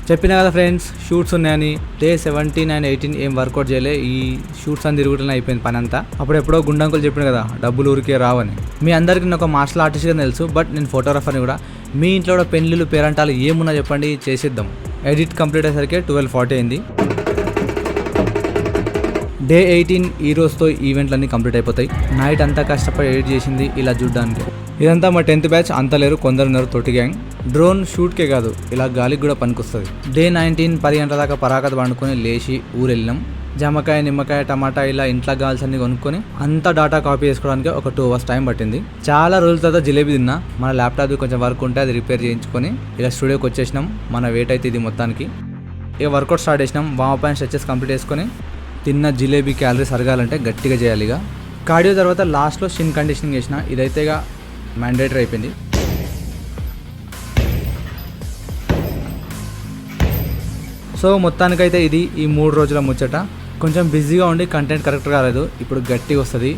చెప్పినా కదా friends, shoots ఉన్నాయని. డే 17 and 18 ఏం వర్కౌట్ చేయలే. ఈ షూట్స్ అని తిరుగుతూనే అయిపోయింది పని అంతా. అప్పుడు ఎప్పుడో గుండంకులు చెప్పిన కదా డబ్బులు ఊరికే రావని. మీ అందరికీ నేను ఒక మార్షల్ ఆర్టిస్ట్గా తెలుసు, బట్ నేను ఫోటోగ్రాఫర్ని కూడా. మీ ఇంట్లో కూడా పెళ్ళిళ్ళు పేరంటాలు ఏమున్నా చెప్పండి, చేసేద్దాం. ఎడిట్ కంప్లీట్ అయ్యేసరికి 12:40 అయింది. డే 18 ఈ రోజుతో ఈవెంట్లన్నీ కంప్లీట్ అయిపోతాయి. నైట్ అంతా కష్టపడి ఎడిట్ చేసింది ఇలా చూడ్డానికి. ఇదంతా మా 10th బ్యాచ్. అంత లేరు, కొందరున్నారు తొట్టి గ్యాంగ్. డ్రోన్ షూట్కే కాదు, ఇలా గాలికి కూడా పనికొస్తుంది. డే 19 10 గంటల దాకా పరాకత పండుకొని లేచి ఊరు వెళ్ళినాం. జామకాయ, నిమ్మకాయ, టమాటా ఇలా ఇంట్లో కావాల్సింది కొనుక్కొని అంతా డాటా కాపీ చేసుకోవడానికి ఒక 2 hours టైం పట్టింది. చాలా రోజుల తర్వాత జిలేబీ తిన్నా. మన ల్యాప్టాప్ కొంచెం వర్క్ ఉంటే అది రిపేర్ చేయించుకొని ఇలా స్టూడియోకి వచ్చేసినాం. మన వెయిట్ అయితే ఇది మొత్తానికి. ఇక వర్కౌట్ స్టార్ట్ చేసినాం. వామప్ అండ్ స్ట్రెచెస్ కంప్లీట్ చేసుకొని తిన్న జిలేబీ క్యాలరీస్ అరగాలంటే గట్టిగా చేయాలి. ఇక కార్డియో తర్వాత లాస్ట్లో షిన్ కండిషనింగ్ చేసిన. ఇదైతే ఇక మ్యాండేటరీ అయిపోయింది. సో మొత్తానికైతే ఇది ఈ 3 రోజుల ముచ్చట. కొంచెం బిజీగా ఉండి కంటెంట్ కరెక్ట్గా రాలేదు. ఇప్పుడు గట్టిగా వస్తుంది.